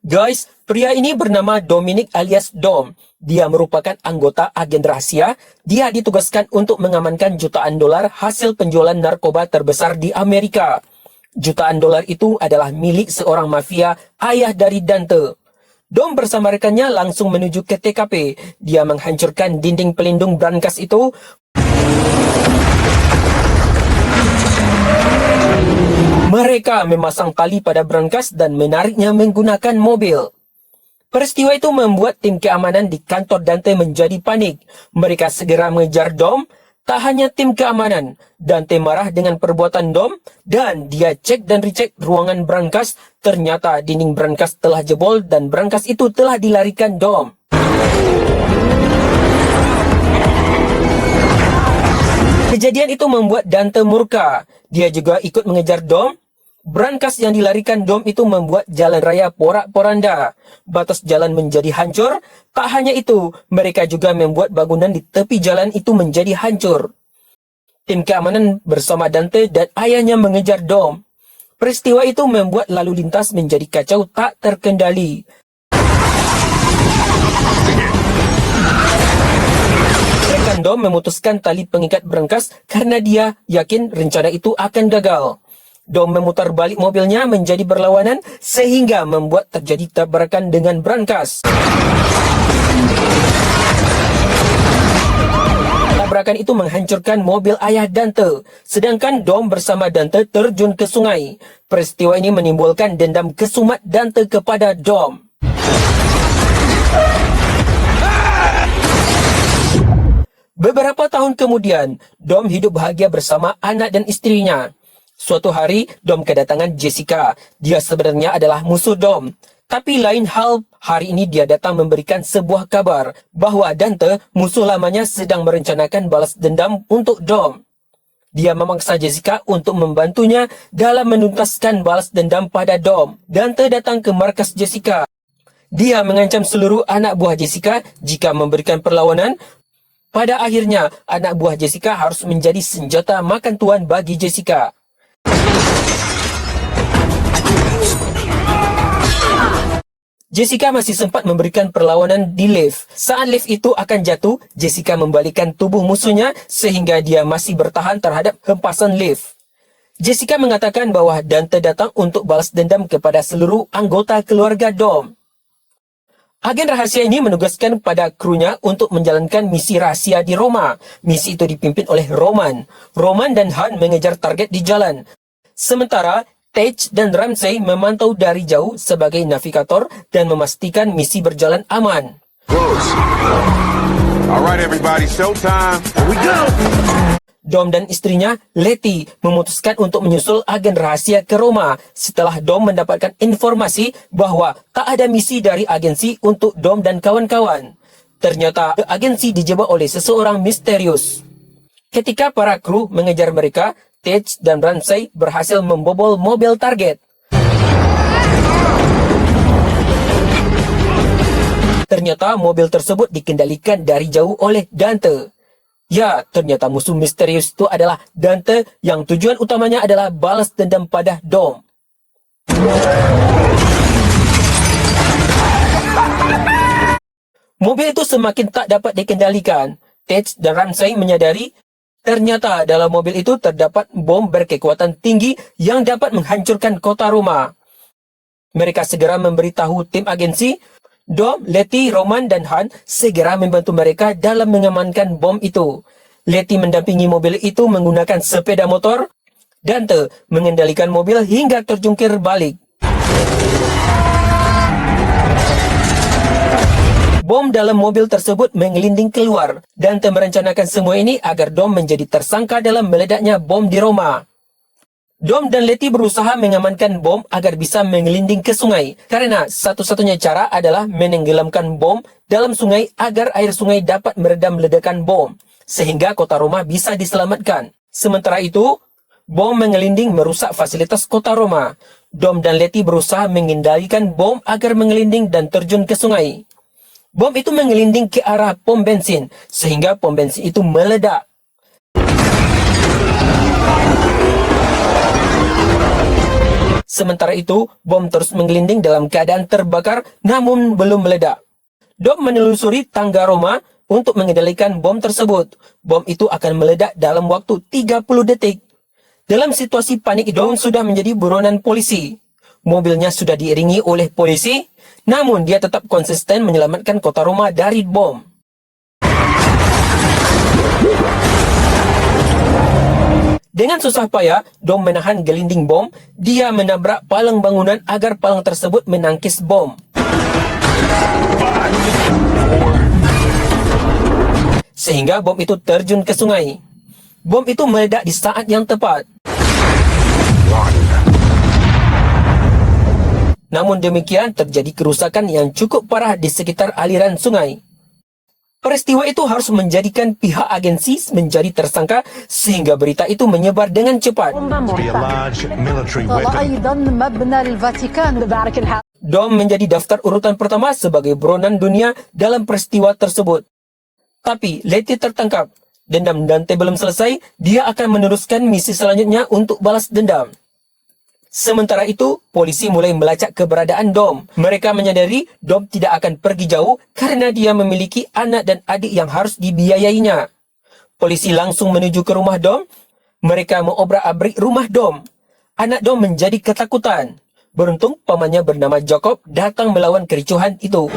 Guys, pria ini bernama Dominic alias Dom. Dia merupakan anggota agen rahasia. Dia ditugaskan untuk mengamankan jutaan dolar hasil penjualan narkoba terbesar di Amerika. Jutaan dolar itu adalah milik seorang mafia ayah dari Dante. Dom bersama rekannya langsung menuju ke TKP. Dia menghancurkan dinding pelindung brankas itu. Mereka memasang tali pada brankas dan menariknya menggunakan mobil. Peristiwa itu membuat tim keamanan di kantor Dante menjadi panik. Mereka segera mengejar Dom. Tak hanya tim keamanan, Dante marah dengan perbuatan Dom dan dia cek dan recek ruangan brankas. Ternyata dinding brankas telah jebol dan brankas itu telah dilarikan Dom. Kejadian itu membuat Dante murka. Dia juga ikut mengejar Dom. Brankas yang dilarikan Dom itu membuat jalan raya porak-poranda. Batas jalan menjadi hancur. Tak hanya itu, mereka juga membuat bangunan di tepi jalan itu menjadi hancur. Tim keamanan bersama Dante dan ayahnya mengejar Dom. Peristiwa itu membuat lalu lintas menjadi kacau tak terkendali. Rekan Dom memutuskan tali pengikat brankas karena dia yakin rencana itu akan gagal. Dom memutar balik mobilnya menjadi berlawanan sehingga membuat terjadi tabrakan dengan brankas. Tabrakan itu menghancurkan mobil ayah Dante, sedangkan Dom bersama Dante terjun ke sungai. Peristiwa ini menimbulkan dendam kesumat Dante kepada Dom. Beberapa tahun kemudian, Dom hidup bahagia bersama anak dan istrinya. Suatu hari, Dom kedatangan Jessica. Dia sebenarnya adalah musuh Dom. Tapi lain hal, hari ini dia datang memberikan sebuah kabar bahwa Dante, musuh lamanya, sedang merencanakan balas dendam untuk Dom. Dia memaksa Jessica untuk membantunya dalam menuntaskan balas dendam pada Dom. Dante datang ke markas Jessica. Dia mengancam seluruh anak buah Jessica jika memberikan perlawanan. Pada akhirnya, anak buah Jessica harus menjadi senjata makan tuan bagi Jessica. Jessica masih sempat memberikan perlawanan di lift. Saat lift itu akan jatuh, Jessica membalikkan tubuh musuhnya sehingga dia masih bertahan terhadap hempasan lift. Jessica mengatakan bahwa Dante datang untuk balas dendam kepada seluruh anggota keluarga Dom. Agen rahasia ini menugaskan pada krunya untuk menjalankan misi rahasia di Roma. Misi itu dipimpin oleh Roman. Roman dan Han mengejar target di jalan. Sementara Tej dan Ramsey memantau dari jauh sebagai navigator dan memastikan misi berjalan aman. Alright everybody, showtime. Here we go. Dom dan istrinya, Letty, memutuskan untuk menyusul agen rahasia ke Roma setelah Dom mendapatkan informasi bahwa tak ada misi dari agensi untuk Dom dan kawan-kawan. Ternyata agensi dijebak oleh seseorang misterius. Ketika para kru mengejar mereka, Tej dan Ramsey berhasil membobol mobil target. Ternyata mobil tersebut dikendalikan dari jauh oleh Dante. Ya, ternyata musuh misterius itu adalah Dante yang tujuan utamanya adalah balas dendam pada Dom. Mobil itu semakin tak dapat dikendalikan. Tej dan Ramsey menyadari ternyata dalam mobil itu terdapat bom berkekuatan tinggi yang dapat menghancurkan kota Roma. Mereka segera memberitahu tim agensi. Dom, Letty, Roman, dan Han segera membantu mereka dalam mengamankan bom itu. Letty mendampingi mobil itu menggunakan sepeda motor. Dante mengendalikan mobil hingga terjungkir balik. Bom dalam mobil tersebut mengelinding keluar. Dante merencanakan semua ini agar Dom menjadi tersangka dalam meledaknya bom di Roma. Dom dan Letty berusaha mengamankan bom agar bisa mengelinding ke sungai. Karena satu-satunya cara adalah menenggelamkan bom dalam sungai agar air sungai dapat meredam ledakan bom. Sehingga kota Roma bisa diselamatkan. Sementara itu, bom mengelinding merusak fasilitas kota Roma. Dom dan Letty berusaha mengendalikan bom agar mengelinding dan terjun ke sungai. Bom itu mengelinding ke arah pom bensin, sehingga pom bensin itu meledak. Sementara itu, bom terus menggelinding dalam keadaan terbakar namun belum meledak. Dom menelusuri tangga rumah untuk mengendalikan bom tersebut. Bom itu akan meledak dalam waktu 30 detik. Dalam situasi panik, Dom sudah menjadi buronan polisi. Mobilnya sudah diiringi oleh polisi, namun dia tetap konsisten menyelamatkan kota Roma dari bom. Dengan susah payah, Dom menahan gelinding bom. Dia menabrak palang bangunan agar palang tersebut menangkis bom. Sehingga bom itu terjun ke sungai. Bom itu meledak di saat yang tepat. Namun demikian, terjadi kerusakan yang cukup parah di sekitar aliran sungai. Peristiwa itu harus menjadikan pihak agensi menjadi tersangka sehingga berita itu menyebar dengan cepat. Dom menjadi daftar urutan pertama sebagai buronan dunia dalam peristiwa tersebut. Tapi Letty tertangkap. Dendam Dante belum selesai, dia akan meneruskan misi selanjutnya untuk balas dendam. Sementara itu, polisi mulai melacak keberadaan Dom. Mereka menyadari Dom tidak akan pergi jauh karena dia memiliki anak dan adik yang harus dibiayainya. Polisi langsung menuju ke rumah Dom. Mereka mengobrak-abrik rumah Dom. Anak Dom menjadi ketakutan. Beruntung, pamannya bernama Jacob datang melawan kericuhan itu.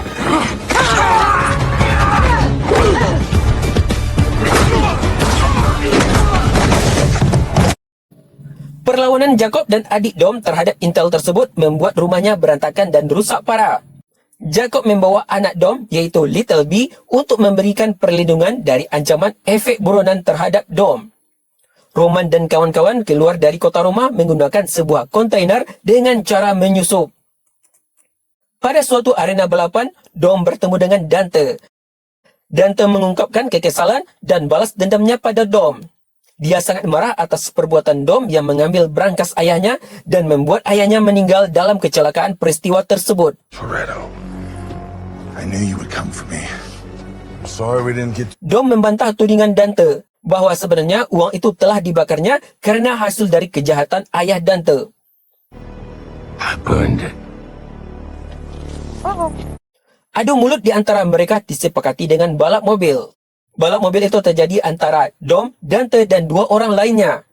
Perlawanan Jacob dan adik Dom terhadap intel tersebut membuat rumahnya berantakan dan rusak parah. Jacob membawa anak Dom, yaitu Little B, untuk memberikan perlindungan dari ancaman efek buronan terhadap Dom. Roman dan kawan-kawan keluar dari kota Roma menggunakan sebuah kontainer dengan cara menyusup. Pada suatu arena balapan, Dom bertemu dengan Dante. Dante mengungkapkan kekesalan dan balas dendamnya pada Dom. Dia sangat marah atas perbuatan Dom yang mengambil brankas ayahnya dan membuat ayahnya meninggal dalam kecelakaan peristiwa tersebut. Toretto, I knew you would come for me. I'm sorry we didn't get. Dom membantah tudingan Dante bahwa sebenarnya uang itu telah dibakarnya karena hasil dari kejahatan ayah Dante. I burned it. Adu mulut di antara mereka disepakati dengan balap mobil. Balap mobil itu terjadi antara Dom, Dante dan dua orang lainnya.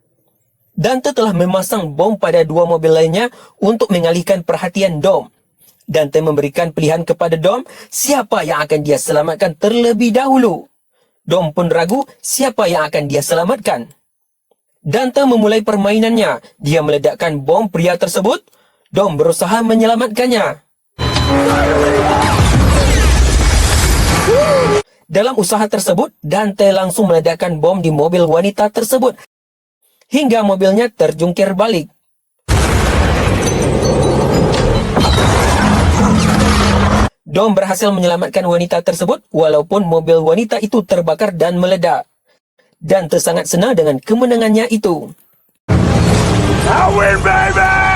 Dante telah memasang bom pada dua mobil lainnya untuk mengalihkan perhatian Dom. Dante memberikan pilihan kepada Dom siapa yang akan dia selamatkan terlebih dahulu. Dom pun ragu siapa yang akan dia selamatkan. Dante memulai permainannya. Dia meledakkan bom pria tersebut. Dom berusaha menyelamatkannya. Dalam usaha tersebut, Dante langsung meledakkan bom di mobil wanita tersebut hingga mobilnya terjungkir balik. Dom berhasil menyelamatkan wanita tersebut walaupun mobil wanita itu terbakar dan meledak. Dante sangat senang dengan kemenangannya itu. I win, baby!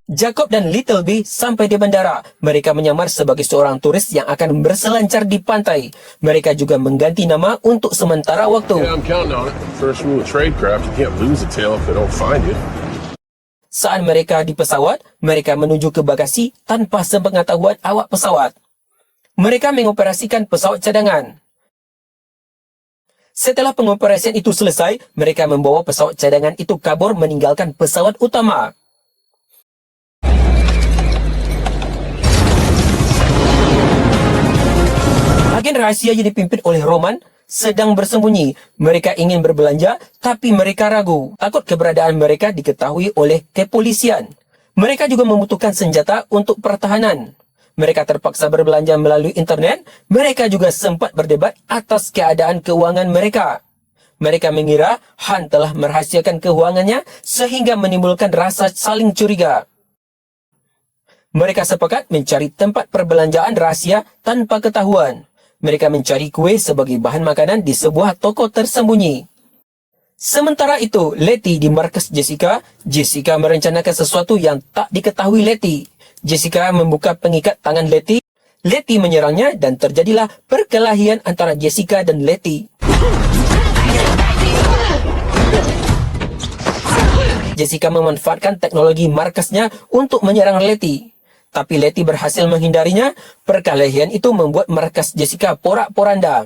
Jacob dan Little B sampai di bandara. Mereka menyamar sebagai seorang turis yang akan berselancar di pantai. Mereka juga mengganti nama untuk sementara waktu. Yeah, I'm counting on it. First rule of tradecraft, you can't lose a tail if they don't find you. Saat mereka di pesawat, mereka menuju ke bagasi tanpa sepengetahuan awak pesawat. Mereka mengoperasikan pesawat cadangan. Setelah pengoperasian itu selesai, mereka membawa pesawat cadangan itu kabur meninggalkan pesawat utama. Agen rahasia yang dipimpin oleh Roman sedang bersembunyi. Mereka ingin berbelanja, tapi mereka ragu. Takut keberadaan mereka diketahui oleh kepolisian. Mereka juga membutuhkan senjata untuk pertahanan. Mereka terpaksa berbelanja melalui internet. Mereka juga sempat berdebat atas keadaan keuangan mereka. Mereka mengira Han telah merahasiakan keuangannya sehingga menimbulkan rasa saling curiga. Mereka sepakat mencari tempat perbelanjaan rahasia tanpa ketahuan. Mereka mencari kue sebagai bahan makanan di sebuah toko tersembunyi. Sementara itu, Letty di markas Jessica. Jessica merencanakan sesuatu yang tak diketahui Letty. Jessica membuka pengikat tangan Letty. Letty menyerangnya dan terjadilah perkelahian antara Jessica dan Letty. Jessica memanfaatkan teknologi markasnya untuk menyerang Letty. Tapi Letty berhasil menghindarinya. Perkelahian itu membuat markas Jessica porak-poranda.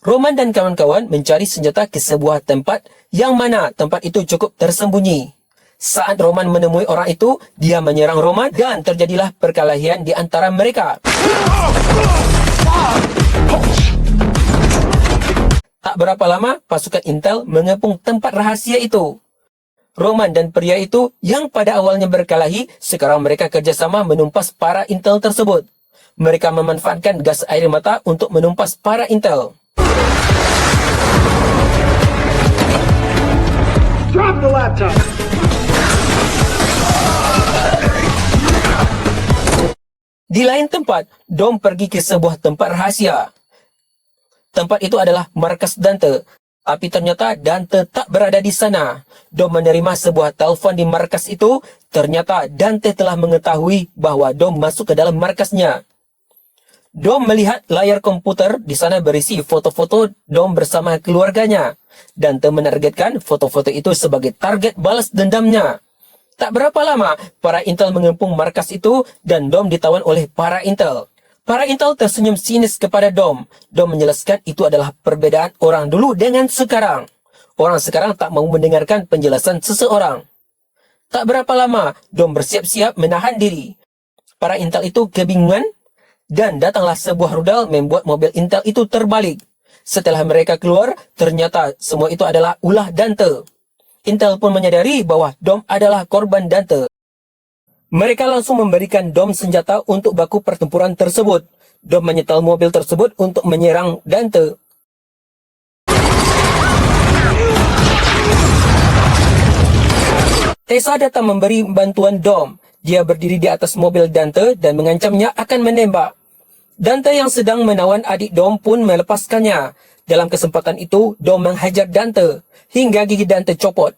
Roman dan kawan-kawan mencari senjata ke sebuah tempat yang mana tempat itu cukup tersembunyi. Saat Roman menemui orang itu, dia menyerang Roman dan terjadilah perkelahian di antara mereka. Tak berapa lama, pasukan Intel mengepung tempat rahasia itu. Roman dan pria itu yang pada awalnya berkelahi, sekarang mereka kerjasama menumpas para Intel tersebut. Mereka memanfaatkan gas air mata untuk menumpas para Intel. Drop the laptop! Di lain tempat, Dom pergi ke sebuah tempat rahasia. Tempat itu adalah markas Dante. Tapi ternyata Dante tak berada di sana. Dom menerima sebuah telefon di markas itu. Ternyata Dante telah mengetahui bahwa Dom masuk ke dalam markasnya. Dom melihat layar komputer, di sana berisi foto-foto Dom bersama keluarganya. Dante menargetkan foto-foto itu sebagai target balas dendamnya. Tak berapa lama, para Intel mengepung markas itu dan Dom ditawan oleh para Intel. Para Intel tersenyum sinis kepada Dom. Dom menjelaskan itu adalah perbedaan orang dulu dengan sekarang. Orang sekarang tak mau mendengarkan penjelasan seseorang. Tak berapa lama, Dom bersiap-siap menahan diri. Para Intel itu kebingungan dan datanglah sebuah rudal membuat mobil Intel itu terbalik. Setelah mereka keluar, ternyata semua itu adalah ulah Dante. Intel pun menyadari bahwa Dom adalah korban Dante. Mereka langsung memberikan Dom senjata untuk baku pertempuran tersebut. Dom menyetel mobil tersebut untuk menyerang Dante. Tessa datang memberi bantuan Dom. Dia berdiri di atas mobil Dante dan mengancamnya akan menembak. Dante yang sedang menawan adik Dom pun melepaskannya. Dalam kesempatan itu, Dom menghajar Dante hingga gigi Dante copot.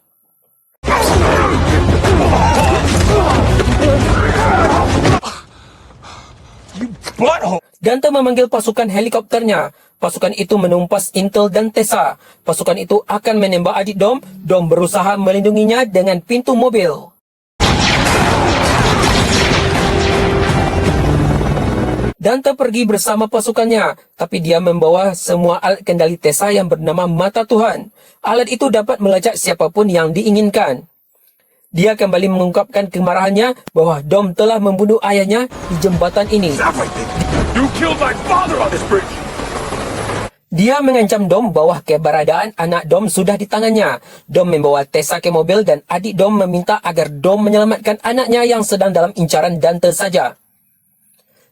Dante memanggil pasukan helikopternya. Pasukan itu menumpas Intel dan Tessa. Pasukan itu akan menembak adik Dom. Dom berusaha melindunginya dengan pintu mobil. Dante pergi bersama pasukannya, tapi dia membawa semua alat kendali Tessa yang bernama Mata Tuhan. Alat itu dapat melacak siapapun yang diinginkan. Dia kembali mengungkapkan kemarahannya bahwa Dom telah membunuh ayahnya di jembatan ini. You killed my father on this bridge! Dia mengancam Dom bahwa keberadaan anak Dom sudah di tangannya. Dom membawa Tessa ke mobil dan adik Dom meminta agar Dom menyelamatkan anaknya yang sedang dalam incaran Dante saja.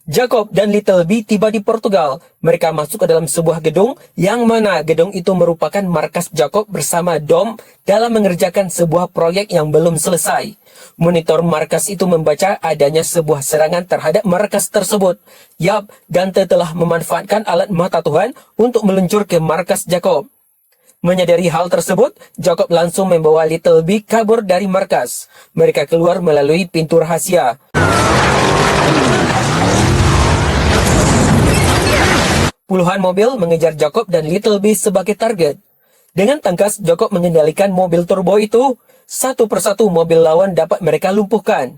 Jacob dan Little B tiba di Portugal. Mereka masuk ke dalam sebuah gedung yang mana gedung itu merupakan markas Jacob bersama Dom dalam mengerjakan sebuah proyek yang belum selesai. Monitor markas itu membaca adanya sebuah serangan terhadap markas tersebut. Yap, Dante telah memanfaatkan alat Mata Tuhan untuk meluncur ke markas Jacob. Menyadari hal tersebut, Jacob langsung membawa Little B kabur dari markas. Mereka keluar melalui pintu rahasia. Puluhan mobil mengejar Jacob dan Little B sebagai target. Dengan tangkas, Jacob mengendalikan mobil turbo itu. Satu persatu mobil lawan dapat mereka lumpuhkan.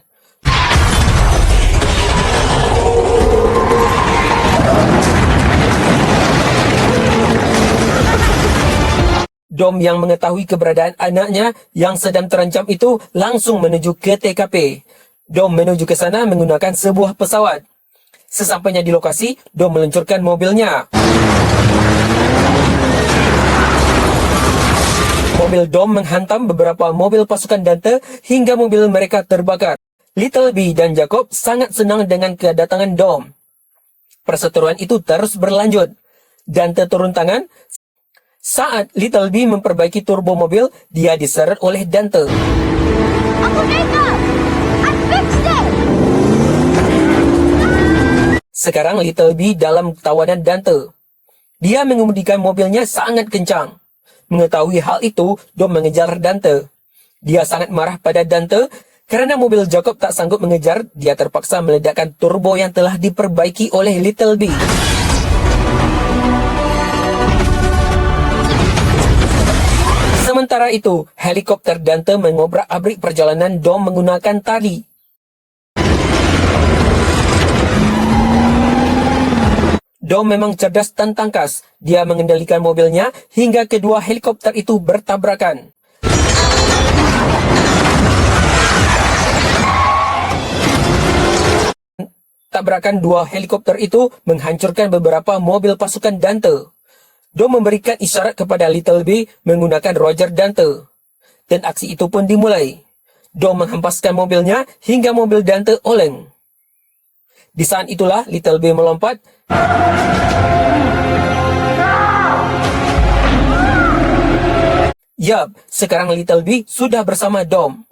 Dom yang mengetahui keberadaan anaknya yang sedang terancam itu langsung menuju ke TKP. Dom menuju ke sana menggunakan sebuah pesawat. Sesampainya di lokasi, Dom meluncurkan mobilnya. Mobil Dom menghantam beberapa mobil pasukan Dante hingga mobil mereka terbakar. Little B dan Jacob sangat senang dengan kedatangan Dom. Perseteruan itu terus berlanjut. Dante turun tangan. Saat Little B memperbaiki turbo mobil, dia diseret oleh Dante. Uncle Jacob! I fixed it! Sekarang Little B dalam tawanan Dante. Dia mengemudikan mobilnya sangat kencang. Mengetahui hal itu, Dom mengejar Dante. Dia sangat marah pada Dante karena mobil Jacob tak sanggup mengejar. Dia terpaksa meledakkan turbo yang telah diperbaiki oleh Little B. Sementara itu, helikopter Dante mengobrak-abrik perjalanan Dom menggunakan tali. Dom memang cerdas dan tangkas. Dia mengendalikan mobilnya hingga kedua helikopter itu bertabrakan. Tabrakan dua helikopter itu menghancurkan beberapa mobil pasukan Dante. Dom memberikan isyarat kepada Little B menggunakan Roger Dante. Dan aksi itu pun dimulai. Dom menghempaskan mobilnya hingga mobil Dante oleng. Di saat itulah Little B melompat. Yap, sekarang Little B sudah bersama Dom.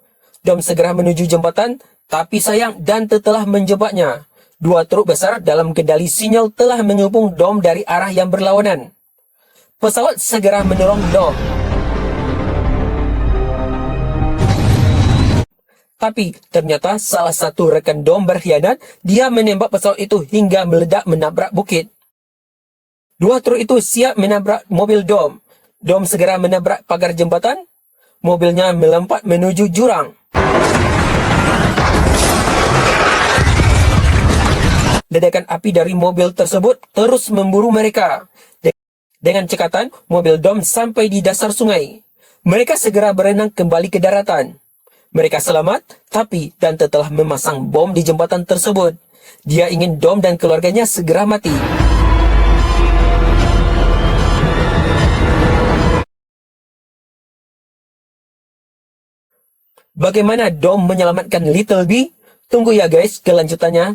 Dom segera menuju jembatan, tapi sayang Dante telah menjebaknya. Dua truk besar dalam kendali sinyal telah mengepung Dom dari arah yang berlawanan. Pesawat segera menolong Dom. Tapi ternyata salah satu rekan Dom berkhianat. Dia menembak pesawat itu hingga meledak menabrak bukit. Dua truk itu siap menabrak mobil Dom. Dom segera menabrak pagar jembatan. Mobilnya melompat menuju jurang. Ledakan api dari mobil tersebut terus memburu mereka. Dengan cekatan, mobil Dom sampai di dasar sungai. Mereka segera berenang kembali ke daratan. Mereka selamat, tapi Dante telah memasang bom di jembatan tersebut. Dia ingin Dom dan keluarganya segera mati. Bagaimana Dom menyelamatkan Little B? Tunggu ya guys kelanjutannya.